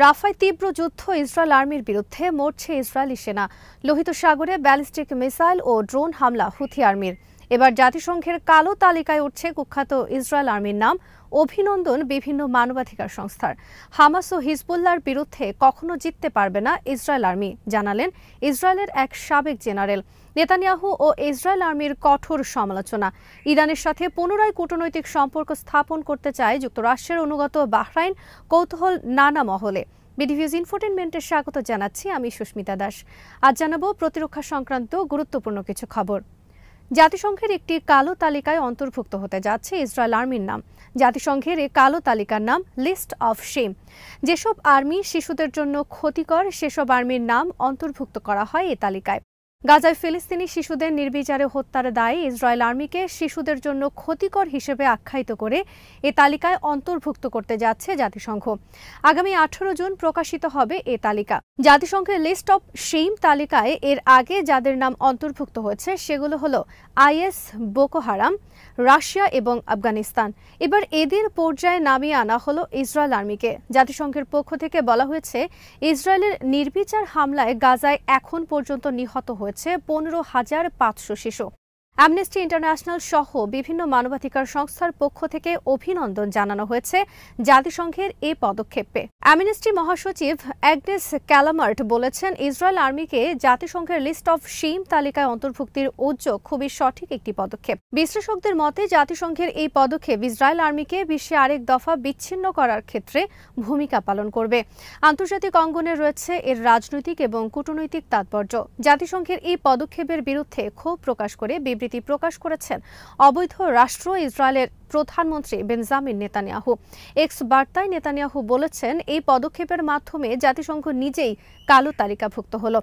রাফায় তীব্র যুদ্ধ ইসরায়েল আর্মির বিরুদ্ধে মরছে ইসরায়েলি সেনা। লোহিত সাগরে ব্যালিস্টিক মিসাইল ও ড্রোন হামলা হুথি আর্মির। এবার জাতিসংঘের কালো তালিকায় উঠছে কুখ্যাত ইসরায়েল আর্মির নাম। অভিনন্দন বিভিন্ন মানবাধিকার সংস্থার। হামাস ও হিজবুল্লাহর বিরুদ্ধে কখনো জিততে পারবে না ইসরায়েল আর্মি, জানালেন ইসরায়েলের এক সাবেক জেনারেল। নেতানিয়াহু ও ইসরায়েল আর্মির কঠোর সমালোচনা। ইরানের সাথে পুনরায় কূটনৈতিক সম্পর্ক স্থাপন করতে চায় যুক্তরাষ্ট্রের অনুগত বাহরাইন। কৌতূহল নানা মহলে। বিডিভিউজ ইনফোটেনমেন্টের স্বাগত জানাচ্ছি আমি সুস্মিতা দাস। আজ জানাবো প্রতিরক্ষা সংক্রান্ত গুরুত্বপূর্ণ কিছু খবর। জাতিসংঘের একটি কালো তালিকায় অন্তর্ভুক্ত হতে যাচ্ছে ইসরায়েল আর্মির নাম। জাতিসংঘের এই কালো তালিকার নাম লিস্ট অফ শেম। যেসব আর্মি শিশুদের জন্য ক্ষতিকর সেসব আর্মির নাম অন্তর্ভুক্ত করা হয় এই তালিকায়। গাজায় ফিলিস্তিনি শিশুদের নির্বিচারে হত্যার দায়ে ইসরায়েল আর্মিকে শিশুদের জন্য ক্ষতিকর হিসেবে আখ্যায়িত করে এ তালিকায় অন্তর্ভুক্ত করতে যাচ্ছে জাতিসংঘ। আগামী 18 জুন প্রকাশিত হবে এ তালিকা। জাতিসংঘের লিস্ট অফ শেম তালিকায় এর আগে যাদের নাম অন্তর্ভুক্ত হয়েছে সেগুলো হলো আইএস, বোকো হারাম, রাশিয়া এবং আফগানিস্তান। এবার এদের পর্যায়ে নামিয়ে আনা হলো ইসরায়েল আর্মিকে। জাতিসংঘের পক্ষ থেকে বলা হয়েছে, ইসরায়েলের নির্বিচার হামলায় গাজায় এখন পর্যন্ত নিহত হয়েছে 15,500 শিশু। অ্যামনেস্টি ইন্টারন্যাশনাল সহ বিভিন্ন মানবাধিকার সংস্থার পক্ষ থেকে অভিনন্দন জানানো হয়েছে জাতিসংঘের এই পদক্ষেপে। অ্যামনেস্টি মহাসচিব অ্যাগনেস ক্যালামার্ট বলেছেন, ইসরায়েল আর্মিকে জাতিসংঘের লিস্ট অফ শেম তালিকায় অন্তর্ভুক্তির উদ্যোগ খুবই সঠিক একটি পদক্ষেপ। বিশ্লেষকদের মতে জাতিসংঘের এই পদক্ষেপ ইসরায়েল আর্মিকে বিশ্বে আরেক দফা বিচ্ছিন্ন করার ক্ষেত্রে ভূমিকা পালন করবে। আন্তর্জাতিক অঙ্গনে রয়েছে এর রাজনৈতিক এবং কূটনৈতিক তাৎপর্য। জাতিসংঘের এই পদক্ষেপের বিরুদ্ধে ক্ষোভ প্রকাশ করে বিবৃতি প্রকাশ করেছেন অবৈধ রাষ্ট্র ইসরায়েলের প্রধানমন্ত্রী বেঞ্জামিন নেতানিয়াহু। এক্স বার্তায় নেতানিয়াহু বলেছেন, এই পদক্ষেপের মাধ্যমে জাতিসংঘ নিজেই কালো তালিকাভুক্ত হল।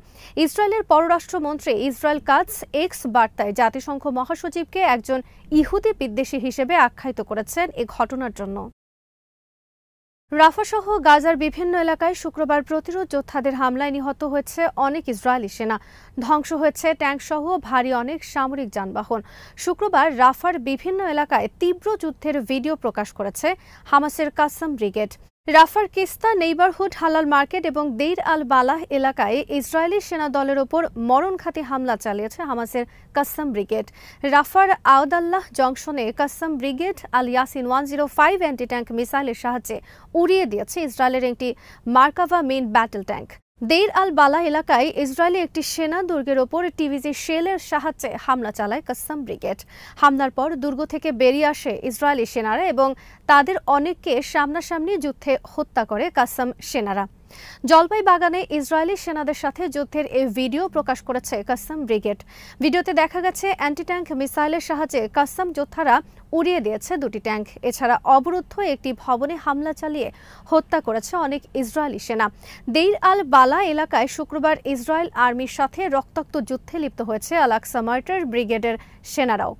ইসরায়েলের পররাষ্ট্রমন্ত্রী ইসরায়েল কাটজ এক্স বার্তায় জাতিসংঘ মহাসচিবকে একজন ইহুদি বিদ্বেষী হিসেবে আখ্যায়িত করেছেন এ ঘটনার জন্য। রাফাসহ গাজার বিভিন্ন এলাকায় শুক্রবার প্রতিরোধ যোদ্ধাদের হামলায় নিহত হয়েছে অনেক ইসরায়েলি সেনা। ধ্বংস হয়েছে ট্যাঙ্কসহ ভারী অনেক সামরিক যানবাহন। শুক্রবার রাফার বিভিন্ন এলাকায় তীব্র যুদ্ধের ভিডিও প্রকাশ করেছে হামাসের কাসাম ব্রিগেড। রাফার কিস্তা নেইবারহুড হালাল মার্কেট এবং দেইর আল বালাহ এলাকায় ইসরায়েলি সেনা দলের ওপর মরণঘাতী হামলা চালিয়েছে হামাসের কাসাম ব্রিগেড। রাফার আওদাল্লাহ জংশনে Qassam brigade al Yassin 105 anti tank মিসাইলের সাহায্যে উড়িয়ে দিয়েছে ইসরায়েলের একটি Merkava main battle tank. Deir al Balah এলাকায় ইসরায়েলি একটি সেনা দুর্গের ওপর টিভিজি শেলের সাহায্যে হামলা চালায় কাসাম ব্রিগেড। হামলার পর দুর্গ থেকে বেরিয়ে আসে ইসরায়েলি সেনারা এবং তাদের অনেককে সামনাসামনি যুদ্ধে হত্যা করে কাসাম সেনারা। জলপাই বাগানে ইসরায়েলি সেনাদের সাথে যুদ্ধের এই ভিডিও প্রকাশ করেছে কাসাম ব্রিগেড। ভিডিওতে দেখা গেছে অ্যান্টি ট্যাঙ্ক মিসাইলের সাহায্যে কাসাম যোদ্ধারা উড়িয়ে দিয়েছে দুটি ট্যাঙ্ক। এছাড়া অবরুদ্ধ একটি ভবনে হামলা চালিয়ে হত্যা করেছে অনেক ইসরায়েলি সেনা। দেইর আল বালা এলাকায় শুক্রবার ইসরায়েল আর্মির সাথে রক্তাক্ত যুদ্ধে লিপ্ত হয়েছে আল আকসা মার্টার ব্রিগেডের সেনারাও।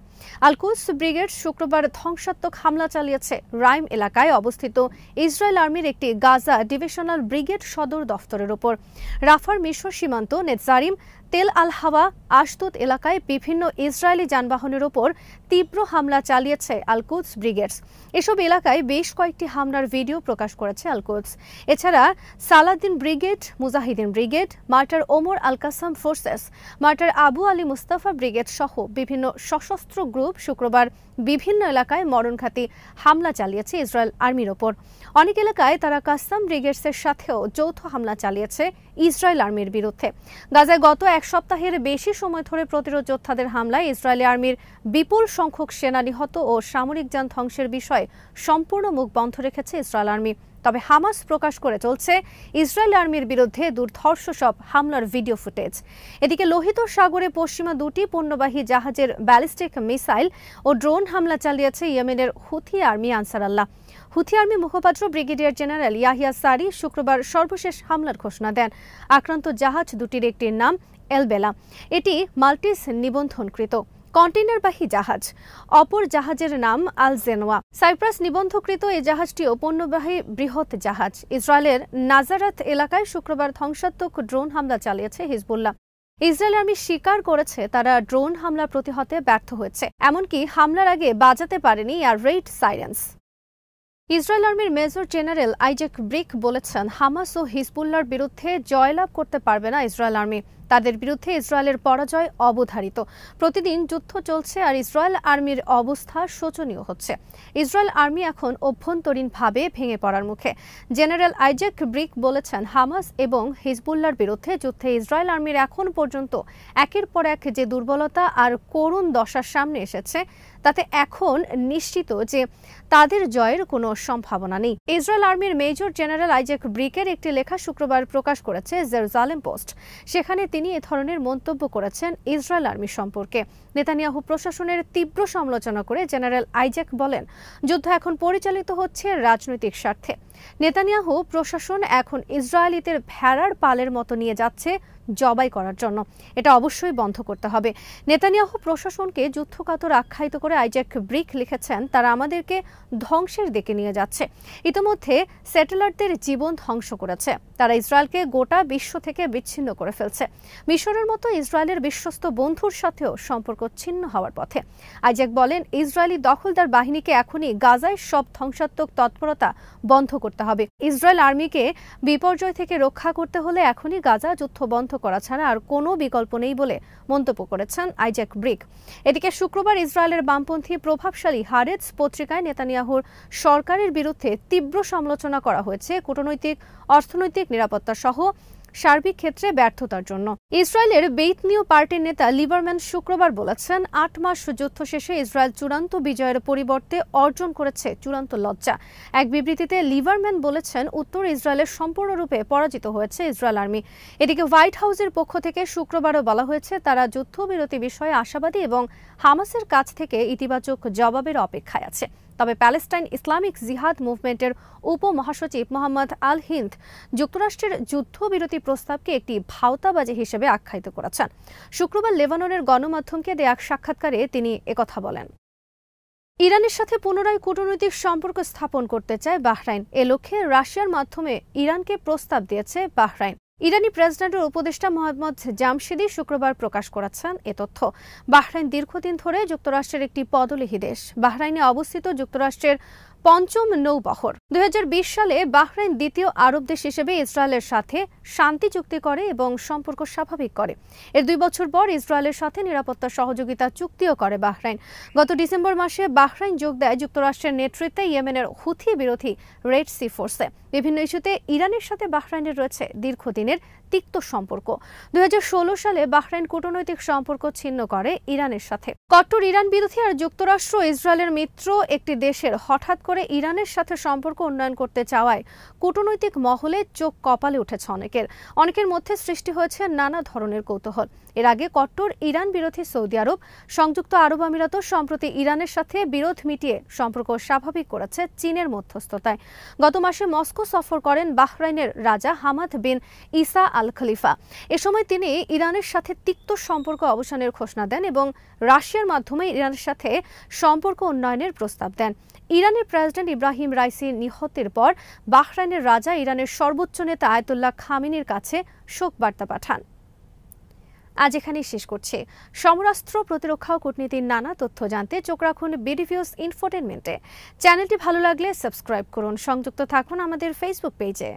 আল-কুদস ব্রিগেড শুক্রবার ধ্বংসাত্মক হামলা চালিয়েছে রাইম এলাকায় অবস্থিত ইসরায়েল আর্মির একটি গাজা ডিভিশনাল ব্রিগেড সদর দফতরের ওপর। রাফার মিশ্র সীমান্ত নেতজারিম, তেল আল হাওয়া, আশতুত এলাকায় বিভিন্ন ইসরায়েলি যানবাহনের ওপর তীব্র হামলা চালিয়েছে আল-কুদস ব্রিগেডস। এসব এলাকায় বেশ কয়েকটি হামলার ভিডিও প্রকাশ করেছে আল-কুদস। এছাড়া Saladin brigade, Mujahideen brigade, martyr Omar al Qassam forces, martyr Abu Ali Mustafa brigade সহ বিভিন্ন সশস্ত্র গ্রুপ শুক্রবার বিভিন্ন এলাকায় মরণঘাতী হামলা চালিয়েছে ইসরায়েল আর্মির ওপর। অনেক এলাকায় তারা কাসাম ব্রিগেডসের সাথেও যৌথ হামলা চালিয়েছে ইসরায়েল আর্মির বিরুদ্ধে। গাজায় গত এক সপ্তাহের বেশি সময় ধরে প্রতিরোধ যোদ্ধাদের হামলায় ইসরায়েলি আর্মির বিপুল সংখ্যক সেনা নিহত ও সামরিক যান ধ্বংসের বিষয়ে সম্পূর্ণ মুখ বন্ধ রেখেছে ইসরায়েল আর্মি। তবে হামাস প্রকাশ করে চলছে ইসরায়েল আর্মির বিরুদ্ধে দুর্ধর্ষ সব হামলার ভিডিও ফুটেজ। এদিকে লোহিত সাগরে পশ্চিমা দুটি পণ্যবাহী জাহাজের ব্যালিস্টিক মিসাইল ও ড্রোন হামলা চালিয়েছে ইয়েমেনের হুথি আর্মি আনসার আল্লাহ। হুথি আর্মি মুখপাত্র ব্রিগেডিয়ার জেনারেল ইয়াহিয়া সারি শুক্রবার সর্বশেষ হামলার ঘোষণা দেন। আক্রান্ত জাহাজ দুটির একটির নাম এলবেলা। এটি মাল্টিস নিবন্ধনকৃত কন্টেইনারবাহী জাহাজ। অপর জাহাজের নাম আল জেনোয়া। সাইপ্রাস নিবন্ধকৃত এই জাহাজটিও পণ্যবাহী বৃহৎ জাহাজ। ইসরায়েলের নাজারাত এলাকায় শুক্রবার ধ্বংসাত্মক ড্রোন হামলা চালিয়েছে হিজবুল্লাহ। ইসরায়েল আর্মি স্বীকার করেছে তারা ড্রোন হামলা প্রতিহতে ব্যর্থ হয়েছে, এমনকি হামলার আগে বাজাতে পারেনি এয়ার রেইড সাইরেন্স। ইসরায়েল আর্মির মেজর জেনারেল আইজ্যাক ব্রিক বলেছেন, হামাস ও হিজবুল্লাহর বিরুদ্ধে জয়লাভ করতে পারবে না ইসরায়েল আর্মি। তাদের বিরুদ্ধে ইসরায়েলের পরাজয় অবধারিত। প্রতিদিন যুদ্ধ চলছে আর ইসরায়েল আর্মির অবস্থা শোচনীয় হচ্ছে। ইসরায়েল আর্মি এখন অভ্যন্তরীণভাবে ভেঙে পড়ার মুখে। জেনারেল আইজ্যাক ব্রিক বলেছেন, হামাস এবং হিজবুল্লাহর বিরুদ্ধে যুদ্ধে ইসরায়েল আর্মির এখন পর্যন্ত একের পর এক যে দুর্বলতা আর করুণ দশার সামনে এসেছে, তাতে এখন নিশ্চিত যে তাদের জয়ের কোনো সম্ভাবনা নেই। ইসরায়েল আর্মির মেজর জেনারেল আইজ্যাক ব্রিকের একটি লেখা শুক্রবার প্রকাশ করেছে জেরুজালেম পোস্ট। সেখানে তিনি এ ধরনের মন্তব্য করেছেন ইসরায়েল আর্মি সম্পর্কে। নেতানিয়াহু প্রশাসনের তীব্র সমালোচনা করে জেনারেল আইজ্যাক বলেন, যুদ্ধ এখন পরিচালিত হচ্ছে রাজনৈতিক স্বার্থে। নেতানিয়াহু প্রশাসন এখন ইসরায়েলিদের ভেড়ার পালের মতো নিয়ে যাচ্ছে জবাই করার জন্য। এটা অবশ্যই বন্ধ করতে হবে। নেতানিয়াহু প্রশাসনকে যুদ্ধকাতর আখ্যায়িত করে আইজ্যাক ব্রিক লিখেছেন, তারা আমাদেরকে ধ্বংসের দিকে নিয়ে যাচ্ছে। ইতিমধ্যে সেটেলারদের জীবন ধ্বংস করেছে। তারা ইসরায়েলকে গোটা বিশ্ব থেকে বিচ্ছিন্ন করে ফেলছে। মিশরের মতো ইসরায়েলের বিশ্বস্ত বন্ধুর সাথেও সম্পর্ক ছিন্ন হওয়ার পথে। আইজ্যাক বলেন, ইসরায়েলি দখলদার বাহিনীকে এখনই গাজায় সব ধ্বংসাত্মক তৎপরতা বন্ধ করতে হবে। ইসরায়েল আর্মিকে বিপর্যয় থেকে রক্ষা করতে হলে এখনই গাজা যুদ্ধ বন্ধ করা ছাড়া আর কোনো বিকল্প নেই বলে মন্তব্য করেছেন আইজ্যাক ব্রিক। এদিকে শুক্রবার ইসরায়েলের বামপন্থী প্রভাবশালী হারেটস পত্রিকায় নেতানিয়াহুর সরকারের বিরুদ্ধে তীব্র সমালোচনা করা হয়েছে কূটনৈতিক, অর্থনৈতিক, নিরাপত্তা সহ সার্বিক ক্ষেত্রে ব্যর্থতার জন্য। ইসরায়েলের বেইত নিউ পার্টির নেতা লিবারম্যান শুক্রবার বলেছেন, ৮ মাস যুদ্ধ শেষে ইসরায়েল চূড়ান্ত বিজয়ের পরিবর্তে অর্জন করেছে চূড়ান্ত লজ্জা। এক বিবৃতিতে লিবারম্যান বলেছেন, উত্তর ইসরায়েলের সম্পূর্ণরূপে পরাজিত হয়েছে ইসরায়েল আর্মি। এদিকে হোয়াইট হাউসের পক্ষ থেকে শুক্রবারও বলা হয়েছে, তারা যুদ্ধবিরতি বিষয়ে আশাবাদী এবং হামাসের কাছ থেকে ইতিবাচক জবাবের অপেক্ষায় আছে। তবে প্যালেস্টাইন ইসলামিক জিহাদ মুভমেন্টের উপমহাসচিব মোহাম্মদ আল হিন্দ যুক্তরাষ্ট্রের যুদ্ধবিরতি প্রস্তাবকে একটি ভাওতাবাজি হিসেবে আখ্যায়িত করেছেন। শুক্রবার লেবাননের গণমাধ্যমকে দেয়া এক সাক্ষাৎকারে তিনি একথা বলেন। ইরানের সাথে পুনরায় কূটনৈতিক সম্পর্ক স্থাপন করতে চায় বাহরাইন। এ লক্ষ্যে রাশিয়ার মাধ্যমে ইরানকে প্রস্তাব দিয়েছে বাহরাইন। ইরানি প্রেসিডেন্টের উপদেষ্টা মোহাম্মদ জামশেদি শুক্রবার প্রকাশ করেছেন এ তথ্য। বাহরাইন দীর্ঘদিন ধরে যুক্তরাষ্ট্রের একটি পদলিহী দেশ। বাহরাইনে অবস্থিত যুক্তরাষ্ট্রের পঞ্চম নৌবহর 2020 সালে বাহরাইন দ্বিতীয় আরব দেশ হিসেবে ইসরায়েলের সাথে শান্তি চুক্তি করে এবং সম্পর্ক স্বাভাবিক করে। এর 2 বছর পর ইসরায়েলের সাথে নিরাপত্তা সহযোগিতা চুক্তিও করে বাহরাইন। গত ডিসেম্বর মাসে বাহরাইন যোগ দেয় যুক্তরাষ্ট্রের নেতৃত্বে ইয়েমেনের হুথি বিরোধী রেড সি ফোর্সে। বিভিন্ন ইস্যুতে ইরানের সাথে বাহরাইনের রয়েছে দীর্ঘদিনের তিক্ত সম্পর্ক। 2016 সালে বাহরাইন কূটনৈতিক সম্পর্ক ছিন্ন করে ইরানের সাথে। কট্টর ইরান বিরোধী আর যুক্তরাষ্ট্র ইসরায়েলের মিত্র একটি দেশের হঠাৎ করে ইরানের সাথে সম্পর্ক উন্নয়ন করতে চাওয়ায় কূটনৈতিক মহলে চোখ কপালে উঠেছে অনেকের মধ্যে সৃষ্টি হয়েছে নানা ধরনের কৌতূহল। এর আগে কট্টর ইরান বিরোধী সৌদি আরব, সংযুক্ত আরব আমিরাত সম্প্রতি ইরানের সাথে বিরোধ মিটিয়ে সম্পর্ক স্বাভাবিক করেছে চীনের মধ্যস্থতায়। গত মাসে মস্কো সফর করেন বাহরাইনের রাজা হামাদ বিন ইসা আল খলিফা। এ সময় তিনি ইরানের সাথে তিক্ত সম্পর্ক অবসানের ঘোষণা দেন এবং রাশিয়ার মাধ্যমে ইরানের সাথে সম্পর্ক উন্নয়নের প্রস্তাব দেন। ইরানের প্রেসিডেন্ট ইব্রাহিম রাইসি নিহতের পর বাহরাইনের রাজা ইরানের সর্বোচ্চ নেতা আয়াতুল্লাহ খামেনির কাছে শোক বার্তা পাঠান। আজ এখানেই শেষ করছি। সমরাস্ত্র, প্রতিরক্ষা ও কূটনীতির নানা তথ্য জানতে চোখ রাখুন বিডিভিউজ ইনফোটেনমেন্টে। চ্যানেলটি ভালো লাগলে সাবস্ক্রাইব করুন। সংযুক্ত থাকুন আমাদের ফেসবুক পেজে।